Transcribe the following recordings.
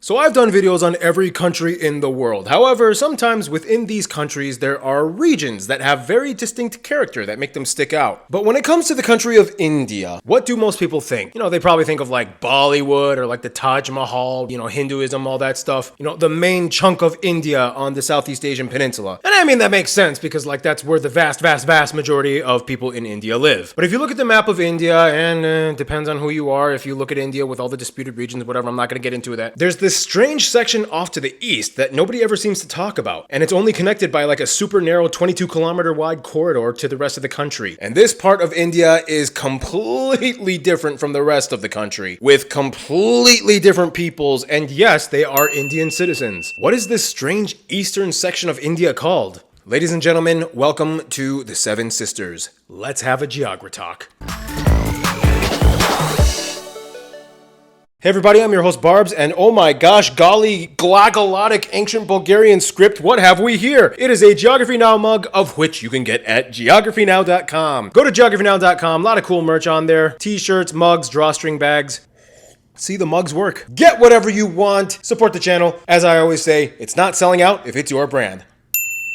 So I've done videos on every country in the world. However, sometimes within these countries there are regions that have very distinct character that make them stick out. But when it comes to the country of India, what do most people think? They probably think of like Bollywood or like the Taj Mahal, Hinduism, all that stuff. The main chunk of India on the Southeast Asian peninsula. And I mean, that makes sense because like that's where the vast majority of people in India live. But if you look at the map of India, and depends on who you are, if you look at India with all the disputed regions, whatever, I'm not going to get into that. There's this strange section off to the east that nobody ever seems to talk about. And it's only connected by like a super narrow 22-kilometer wide corridor to the rest of the country. And this part of India is completely different from the rest of the country, with completely different peoples, and yes, they are Indian citizens. What is this strange eastern section of India called? Ladies and gentlemen, welcome to the Seven Sisters. Let's have a Geogra talk. Hey everybody, I'm your host Barbs, and oh my gosh, golly, glagolotic ancient Bulgarian script, what have we here? It is a Geography Now mug, of which you can get at geographynow.com. Go to geographynow.com, a lot of cool merch on there. T-shirts, mugs, drawstring bags. See, the mugs work. Get whatever you want, support the channel. As I always say, it's not selling out if it's your brand.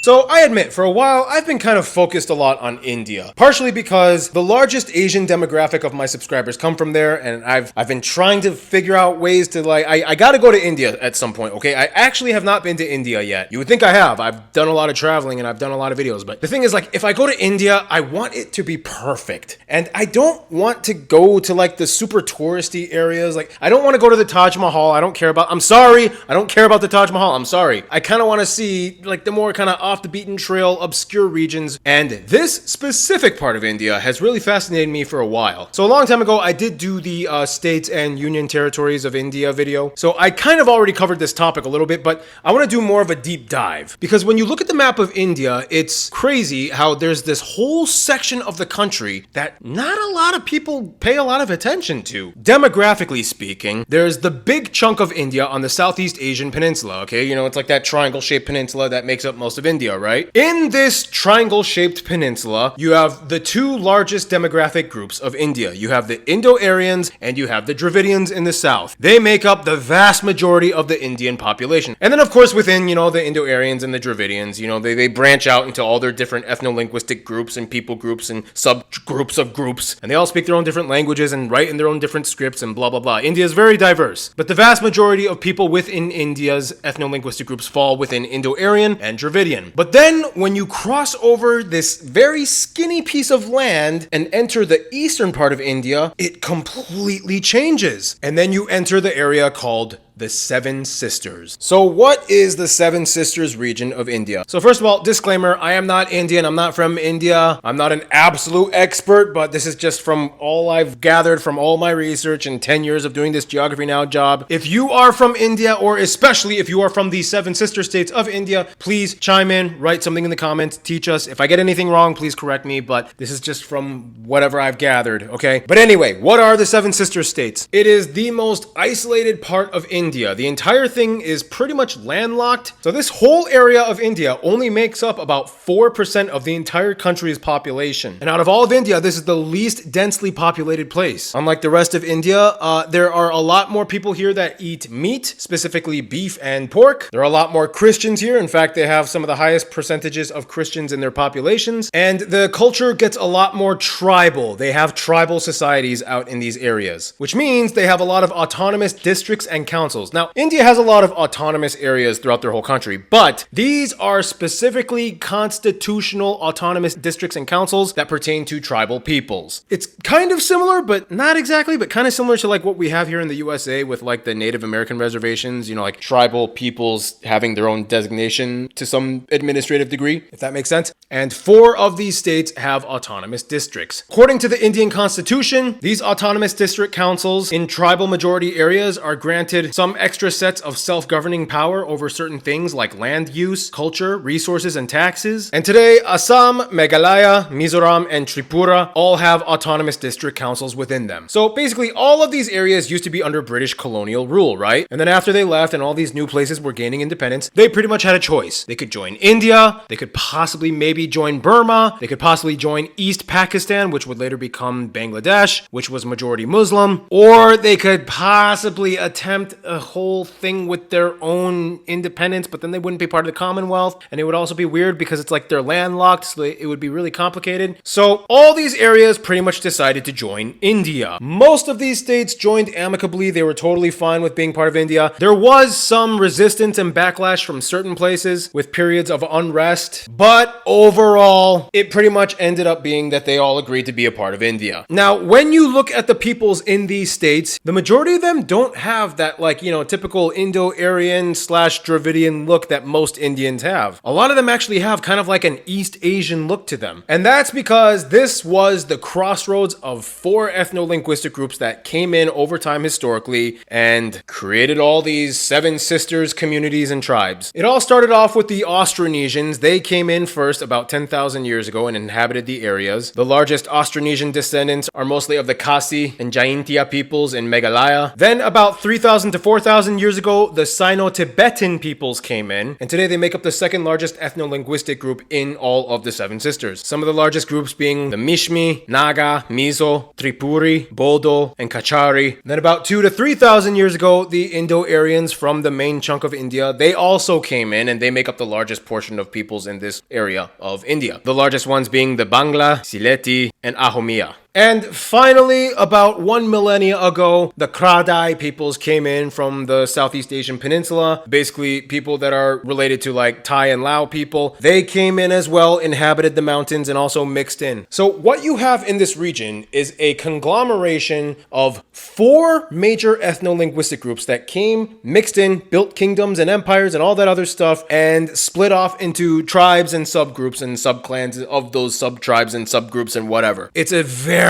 So I admit, for a while, I've been kind of focused a lot on India. Partially because the largest Asian demographic of my subscribers come from there, and I've been trying to figure out ways to I gotta go to India at some point, okay? I actually have not been to India yet. You would think I have. I've done a lot of traveling and I've done a lot of videos, but the thing is, if I go to India, I want it to be perfect. And I don't want to go to the super touristy areas. I don't want to go to the Taj Mahal. I don't care about, I'm sorry, I don't care about the Taj Mahal. I'm sorry. I kind of want to see the more kind of off the beaten trail, obscure regions, and this specific part of India has really fascinated me for a while. So a long time ago, I did do the states and union territories of India video, so I kind of already covered this topic a little bit, but I want to do more of a deep dive, because when you look at the map of India, it's crazy how there's this whole section of the country that not a lot of people pay a lot of attention to. Demographically speaking, there's the big chunk of India on the Southeast Asian peninsula, okay? It's like that triangle-shaped peninsula that makes up most of India, right? In this triangle-shaped peninsula, you have the two largest demographic groups of India. You have the Indo-Aryans and you have the Dravidians in the south. They make up the vast majority of the Indian population. And then, of course, within, the Indo-Aryans and the Dravidians, they branch out into all their different ethno-linguistic groups and people groups and subgroups of groups. And they all speak their own different languages and write in their own different scripts and blah, blah, blah. India is very diverse. But the vast majority of people within India's ethno-linguistic groups fall within Indo-Aryan and Dravidian. But then when you cross over this very skinny piece of land and enter the eastern part of India, it completely changes. And then you enter the area called the Seven Sisters. So what is the Seven Sisters region of India? So first of all, disclaimer, I am not Indian. I'm not from India. I'm not an absolute expert, but this is just from all I've gathered from all my research and 10 years of doing this Geography Now job. If you are from India, or especially if you are from the Seven Sister States of India, please chime in, write something in the comments, teach us. If I get anything wrong, please correct me, but this is just from whatever I've gathered, okay? But anyway, what are the Seven Sister States? It is the most isolated part of India. The entire thing is pretty much landlocked. So this whole area of India only makes up about 4% of the entire country's population. And out of all of India, this is the least densely populated place. Unlike the rest of India, there are a lot more people here that eat meat, specifically beef and pork. There are a lot more Christians here. In fact, they have some of the highest percentages of Christians in their populations. And the culture gets a lot more tribal. They have tribal societies out in these areas, which means they have a lot of autonomous districts and councils. Now, India has a lot of autonomous areas throughout their whole country, but these are specifically constitutional autonomous districts and councils that pertain to tribal peoples. It's kind of similar, but not exactly, but kind of similar to what we have here in the USA with the Native American reservations, tribal peoples having their own designation to some administrative degree, if that makes sense. And 4 of these states have autonomous districts. According to the Indian Constitution, these autonomous district councils in tribal majority areas are granted some extra sets of self-governing power over certain things like land use, culture, resources, and taxes. And today, Assam, Meghalaya, Mizoram, and Tripura all have autonomous district councils within them. So basically, all of these areas used to be under British colonial rule, right? And then after they left and all these new places were gaining independence, they pretty much had a choice. They could join India, they could possibly maybe join Burma, they could possibly join East Pakistan, which would later become Bangladesh, which was majority Muslim, or they could possibly attempt a whole thing with their own independence, but then they wouldn't be part of the Commonwealth, and it would also be weird because it's like they're landlocked, so it would be really complicated. So all these areas pretty much decided to join India. Most of these states joined amicably. They were totally fine with being part of India. There was some resistance and backlash from certain places with periods of unrest, but overall, it pretty much ended up being that they all agreed to be a part of India. Now, when you look at the peoples in these states, the majority of them don't have that, like, typical Indo-Aryan / Dravidian look that most Indians have. A lot of them actually have kind of like an East Asian look to them. And that's because this was the crossroads of 4 ethno-linguistic groups that came in over time historically and created all these 7 sisters communities and tribes. It all started off with the Austronesians. They came in first about 10,000 years ago and inhabited the areas. The largest Austronesian descendants are mostly of the Khasi and Jaintia peoples in Meghalaya. Then about 3,000 to 4,000 years ago, the Sino-Tibetan peoples came in, and today they make up the second largest ethno-linguistic group in all of the 7 sisters. Some of the largest groups being the Mishmi, Naga, Mizo, Tripuri, Bodo, and Kachari. Then about 2,000 to 3,000 years ago, the Indo-Aryans from the main chunk of India, they also came in, and they make up the largest portion of peoples in this area of India. The largest ones being the Bangla, Sylheti, and Ahomia. And finally, about 1 millennia ago, the Kradai peoples came in from the Southeast Asian peninsula. Basically, people that are related to like Thai and Lao people. They came in as well, inhabited the mountains, and also mixed in. So what you have in this region is a conglomeration of 4 major ethno-linguistic groups that came, mixed in, built kingdoms and empires and all that other stuff, and split off into tribes and subgroups and subclans of those sub-tribes and subgroups and whatever. It's a very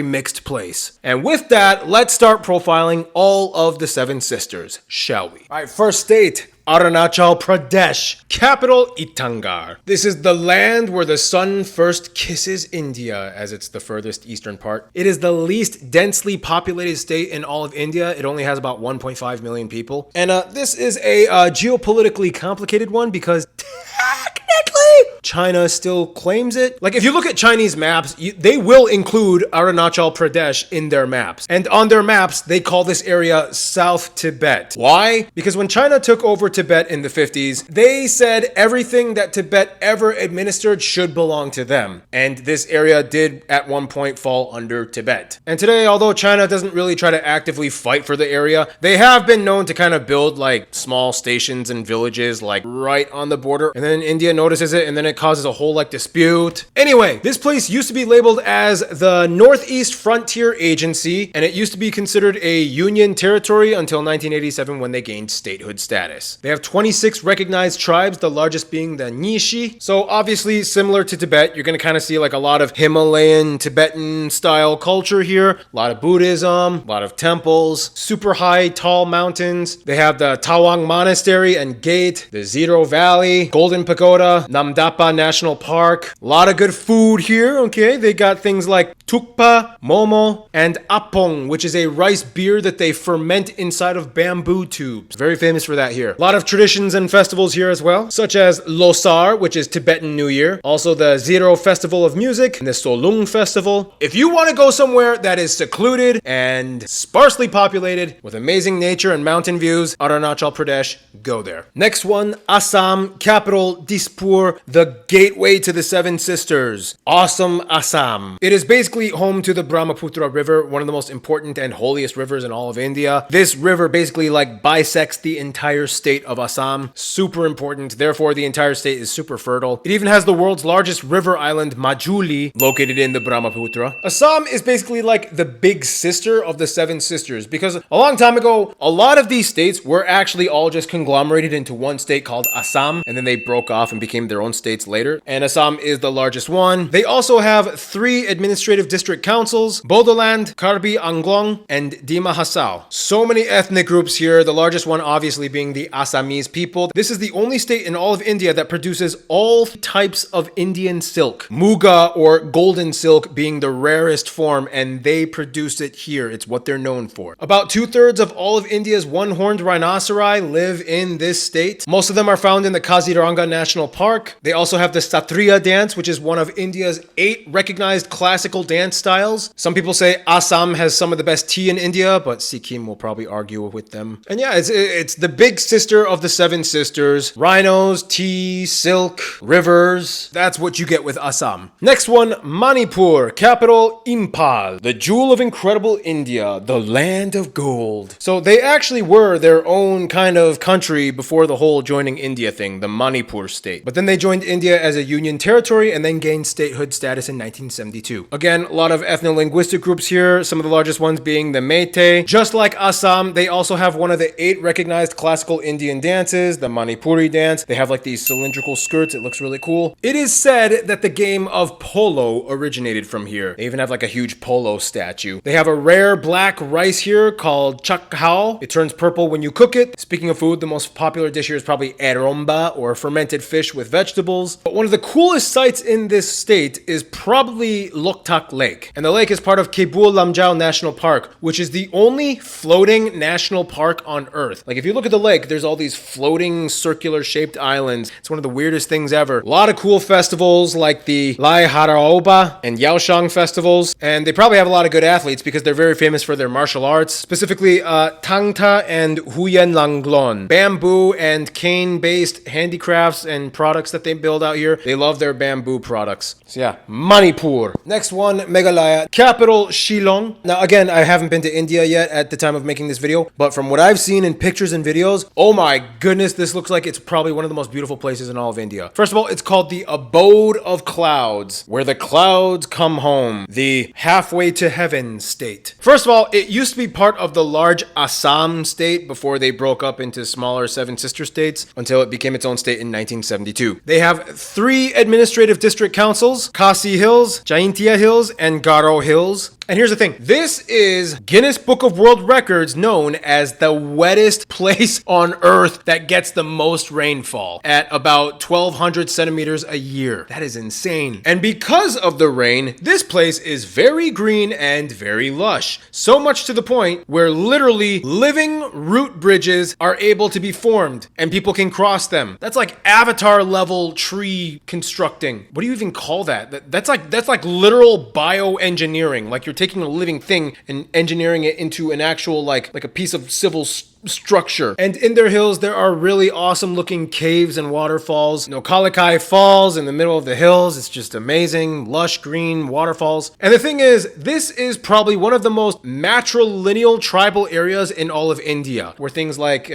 mixed place. And with that, let's start profiling all of the 7 sisters, shall we? All right, first state, Arunachal Pradesh, capital Itangar. This is the land where the sun first kisses India, as it's the furthest eastern part. It is the least densely populated state in all of India. It only has about 1.5 million people. And this is a geopolitically complicated one because technically China still claims it. Like, if you look at Chinese maps, they will include Arunachal Pradesh in their maps. And on their maps, they call this area South Tibet. Why? Because when China took over Tibet in the 50s, they said everything that Tibet ever administered should belong to them. And this area did at one point fall under Tibet. And today, although China doesn't really try to actively fight for the area, they have been known to kind of build like small stations and villages like right on the border. And then India notices it, and then it causes a whole like dispute. Anyway, this place used to be labeled as the Northeast Frontier Agency, and it used to be considered a Union territory until 1987 when they gained statehood status. They have 26 recognized tribes, the largest being the Nishi. So obviously, similar to Tibet, you're going to kind of see like a lot of Himalayan, Tibetan style culture here. A lot of Buddhism, a lot of temples, super high, tall mountains. They have the Tawang Monastery and Gate, the Zero Valley, Golden Pagoda, Namdapa National Park. A lot of good food here, okay? They got things like tukpa, momo, and apong, which is a rice beer that they ferment inside of bamboo tubes. Very famous for that here. A lot of traditions and festivals here as well, such as Losar, which is Tibetan New Year. Also the Zero Festival of Music and the Solung Festival. If you want to go somewhere that is secluded and sparsely populated with amazing nature and mountain views, Arunachal Pradesh, go there. Next one, Assam, capital Dispur, the gateway to the 7 sisters. Awesome Assam. It is basically home to the Brahmaputra River, one of the most important and holiest rivers in all of India. This river basically like bisects the entire state of Assam. Super important. Therefore, the entire state is super fertile. It even has the world's largest river island, Majuli, located in the Brahmaputra. Assam is basically like the big sister of the 7 sisters, because a long time ago, a lot of these states were actually all just conglomerated into one state called Assam, and then they broke off and became their own states later. And Assam is the largest one. They also have 3 administrative district councils: Bodoland, Karbi Anglong, and Dima Hasao. So many ethnic groups here, the largest one obviously being the Assamese people. This is the only state in all of India that produces all types of Indian silk. Muga, or golden silk, being the rarest form, and they produce it here. It's what they're known for. About 2/3 of all of India's one-horned rhinoceri live in this state. Most of them are found in the Kaziranga National Park. They also have the Satriya dance, which is one of India's 8 recognized classical dance styles. Some people say Assam has some of the best tea in India, but Sikkim will probably argue with them. And yeah, it's the big sister of the seven sisters. Rhinos, tea, silk, rivers. That's what you get with Assam. Next one, Manipur, capital Imphal, the jewel of incredible India, the land of gold. So they actually were their own kind of country before the whole joining India thing, the Manipur state. But then they joined India as a union territory and then gained statehood status in 1972. Again, a lot of ethno-linguistic groups here, some of the largest ones being the Meitei. Just like Assam, they also have one of the 8 recognized classical Indian dances, the Manipuri dance. They have like these cylindrical skirts. It looks really cool. It is said that the game of polo originated from here. They even have like a huge polo statue. They have a rare black rice here called chakhao. It turns purple when you cook it. Speaking of food, the most popular dish here is probably eromba, or fermented fish with vegetables. But one of the coolest sites in this state is probably Loktak Lake. And the lake is part of Kebul Lamjao National Park, which is the only floating national park on Earth. Like if you look at the lake, there's all these floating circular shaped islands. It's one of the weirdest things ever. A lot of cool festivals like the Lai Haraoba and Yaoshang festivals. And they probably have a lot of good athletes because they're very famous for their martial arts, specifically Tangta and Huyen Langlon. Bamboo and cane-based handicrafts and products that they build out here. They love their bamboo products. So yeah, Manipur. Next one, Meghalaya, capital Shillong. Now again, I haven't been to India yet at the time of making this video, but from what I've seen in pictures and videos, oh my goodness, this looks like it's probably one of the most beautiful places in all of India. First of all, it's called the Abode of Clouds, where the clouds come home, the halfway to heaven state. First of all, it used to be part of the large Assam state before they broke up into smaller seven sister states until it became its own state in 1972. They have 3 administrative district councils: Khasi Hills, Jaintia Hills, and Garo Hills. And here's the thing. This is Guinness Book of World Records known as the wettest place on Earth that gets the most rainfall at about 1,200 centimeters a year. That is insane. And because of the rain, this place is very green and very lush. So much to the point where literally living root bridges are able to be formed and people can cross them. That's like Avatar level tree constructing. What do you even call that? That's like literal bioengineering. Like you're taking a living thing and engineering it into an actual like a piece of civil structure. And in their hills, there are really awesome looking caves and waterfalls. Nokhalikai Falls in the middle of the hills. It's just amazing. Lush green waterfalls. And the thing is, this is probably one of the most matrilineal tribal areas in all of India, where things like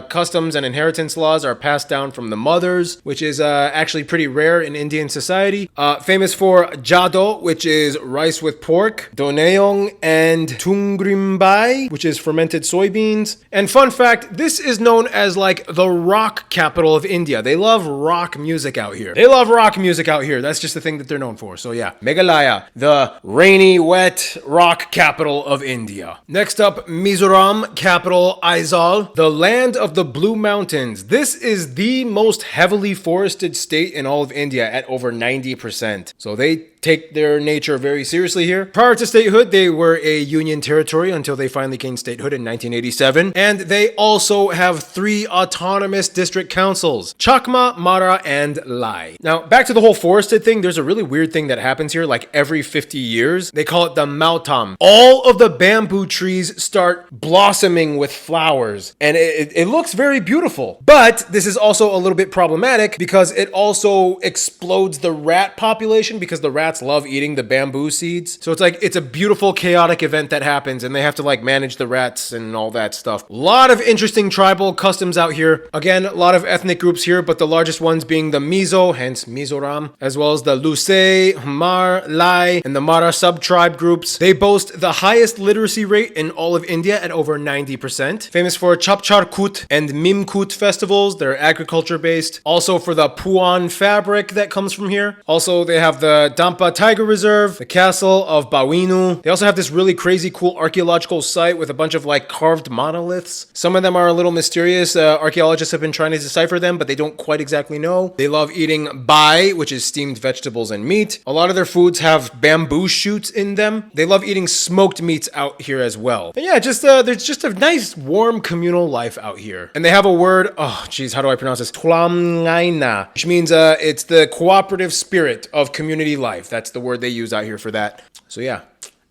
customs and inheritance laws are passed down from the mothers, which is actually pretty rare in Indian society. Famous for jado, which is rice with pork, doneong, and tungrimbai, which is fermented soybeans. And fun fact, this is known as like the rock capital of India. They love rock music out here. That's just the thing that they're known for. So yeah, Meghalaya, the rainy, wet rock capital of India. Next up, Mizoram, capital Aizawl, the land of the Blue Mountains. This is the most heavily forested state in all of India at over 90%. So they take their nature very seriously here. Prior to statehood, they were a union territory until they finally gained statehood in 1987. And they also have 3 autonomous district councils: Chakma, Mara, and Lai. Now, back to the whole forested thing, there's a really weird thing that happens here like every 50 years. They call it the Mautam. All of the bamboo trees start blossoming with flowers, and it looks very beautiful. But this is also a little bit problematic because it also explodes the rat population because the rats love eating the bamboo seeds. So it's a beautiful chaotic event that happens, and they have to like manage the rats and all that stuff. A lot of interesting tribal customs out here. Again, a lot of ethnic groups here, but the largest ones being the Mizo, hence Mizoram, as well as the Lusei, Hamar, Lai, and the Mara sub-tribe groups. They boast the highest literacy rate in all of India at over 90%. Famous for Chapcharkut and Mimkut festivals. They're agriculture-based. Also for the Puan fabric that comes from here. Also, they have the Dampa Tiger Reserve, the castle of Bawinu. They also have this really crazy cool archaeological site with a bunch of like carved monoliths. Some of them are a little mysterious. Archaeologists have been trying to decipher them, but they don't quite exactly know. They love eating bai, which is steamed vegetables and meat. A lot of their foods have bamboo shoots in them. They love eating smoked meats out here as well. And yeah, there's just a nice warm communal life out here. And they have a word, oh geez, how do I pronounce this? Tulamngaina, which means it's the cooperative spirit of community life. That's the word they use out here for that. So yeah.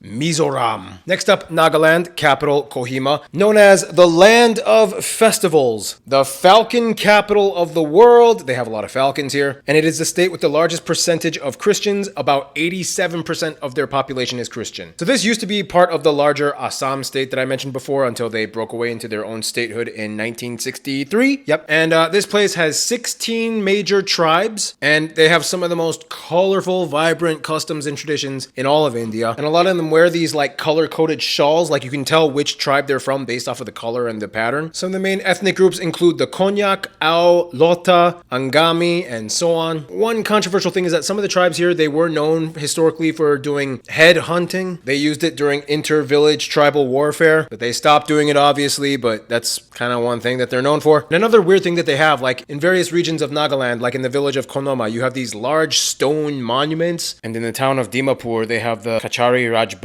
Mizoram. Next up, Nagaland, capital Kohima, known as the land of festivals, the falcon capital of the world. They have a lot of falcons here, and it is the state with the largest percentage of Christians. About 87% of their population is Christian. So this used to be part of the larger Assam state that I mentioned before until they broke away into their own statehood in 1963. Yep. And this place has 16 major tribes, and they have some of the most colorful, vibrant customs and traditions in all of India. And a lot of them wear these like color-coded shawls, like you can tell which tribe they're from based off of the color and the pattern. Some of the main ethnic groups include the Konyak, Ao, Lota, Angami, and so on. One controversial thing is that some of the tribes here, they were known historically for doing head hunting. They used it during inter-village tribal warfare, but they stopped doing it obviously, but that's kind of one thing that they're known for. And another weird thing that they have, like in various regions of Nagaland, like in the village of Konoma, you have these large stone monuments, and in the town of Dimapur, they have the Kachari Rajbari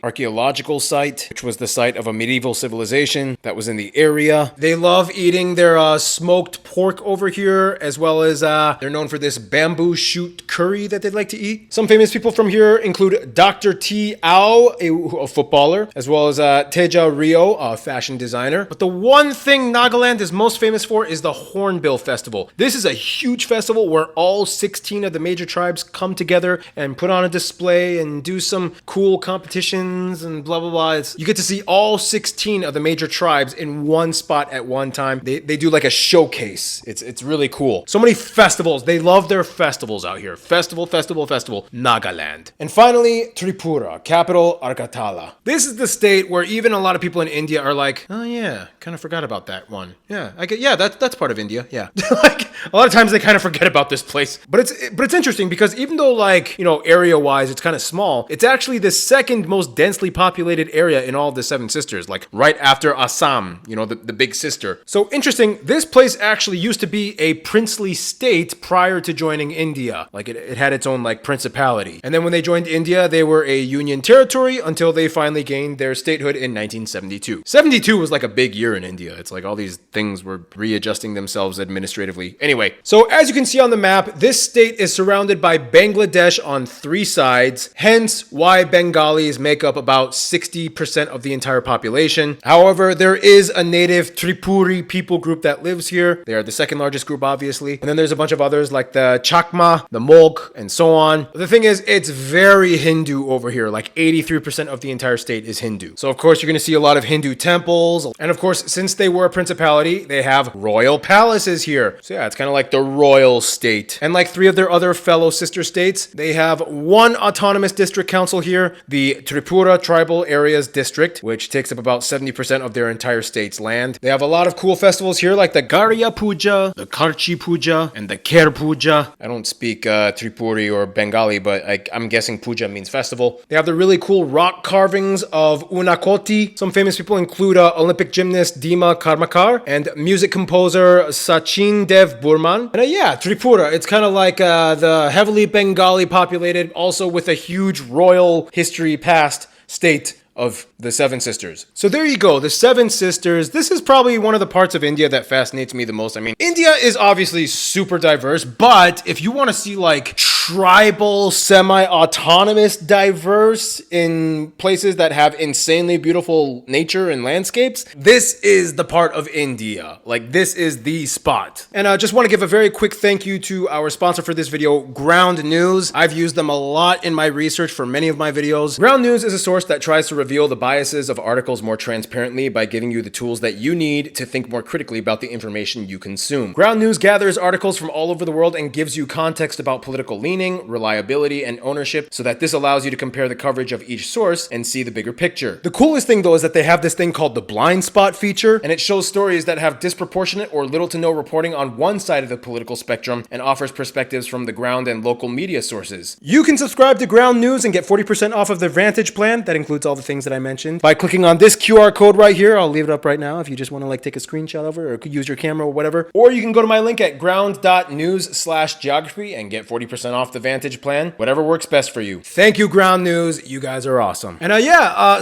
archaeological site, which was the site of a medieval civilization that was in the area. They love eating their smoked pork over here, as well as they're known for this bamboo shoot curry that they'd like to eat. Some famous people from here include Dr. T. Ao, a footballer, as well as Teja Rio, a fashion designer. But the one thing Nagaland is most famous for is the Hornbill Festival. This is a huge festival where all 16 of the major tribes come together and put on a display and do some cool competitions and blah blah blah. You get to see all 16 of the major tribes in one spot at one time. They do like a showcase. It's really cool. So many festivals. They love their festivals out here. Festival, Nagaland. And finally, Tripura, capital Agartala. This is the state where even a lot of people in India are like, oh yeah, kind of forgot about that one. Yeah, that's part of India. Yeah. Like a lot of times they kind of forget about this place. But it's interesting because even though like, you know, area-wise it's kind of small, it's actually the second most densely populated area in all of the Seven Sisters, like right after Assam, you know, the big sister. So interesting, this place actually used to be a princely state prior to joining India. Like it had its own like principality. And then when they joined India, they were a union territory until they finally gained their statehood in 1972. 72 was like a big year in India. It's like all these things were readjusting themselves administratively. Anyway, so as you can see on the map, this state is surrounded by Bangladesh on 3 sides, hence why Bengalis make up about 60% of the entire population. However, there is a native Tripuri people group that lives here. They are the second largest group, obviously. And then there's a bunch of others like the Chakma, the Molk, and so on. The thing is, it's very Hindu over here. Like 83% of the entire state is Hindu. So of course, you're going to see a lot of Hindu temples. And of course, since they were a principality, they have royal palaces here. So yeah, it's kind of like the royal state. And like 3 of their other fellow sister states, they have one autonomous district council here, the Tripura Tribal Areas District, which takes up about 70% of their entire state's land. They have a lot of cool festivals here like the Garya Puja, the Karchi Puja, and the Kher Puja. I don't speak Tripuri or Bengali, but I'm guessing Puja means festival. They have the really cool rock carvings of Unakoti. Some famous people include Olympic gymnast Dima Karmakar and music composer Sachin Dev Burman. And yeah, Tripura, it's kind of like the heavily Bengali populated, also with a huge royal history past state of the Seven Sisters. So there you go, the Seven Sisters. This is probably one of the parts of India that fascinates me the most. I mean, India is obviously super diverse, but if you want to see like tribal, semi-autonomous diverse in places that have insanely beautiful nature and landscapes, this is the part of India. Like, this is the spot. And I just want to give a very quick thank you to our sponsor for this video, Ground News. I've used them a lot in my research for many of my videos. Ground News is a source that tries to reveal the biases of articles more transparently by giving you the tools that you need to think more critically about the information you consume. Ground News gathers articles from all over the world and gives you context about political leaning, reliability, and ownership, so that this allows you to compare the coverage of each source and see the bigger picture. The coolest thing though is that they have this thing called the blind spot feature, and it shows stories that have disproportionate or little to no reporting on one side of the political spectrum and offers perspectives from the ground and local media sources. You can subscribe to Ground News and get 40% off of the Vantage plan. That includes all the things that I mentioned by clicking on this QR code right here. I'll leave it up right now if you just want to like take a screenshot of it or use your camera or whatever. Or you can go to my link at ground.news/geography and get 40% off the Vantage plan. Whatever works best for you. Thank you, Ground News. You guys are awesome. And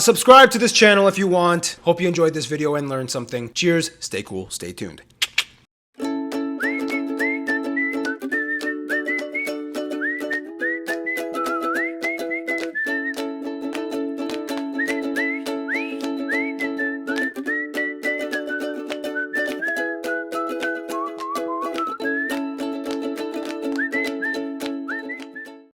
subscribe to this channel if you want. Hope you enjoyed this video and learned something. Cheers. Stay cool. Stay tuned.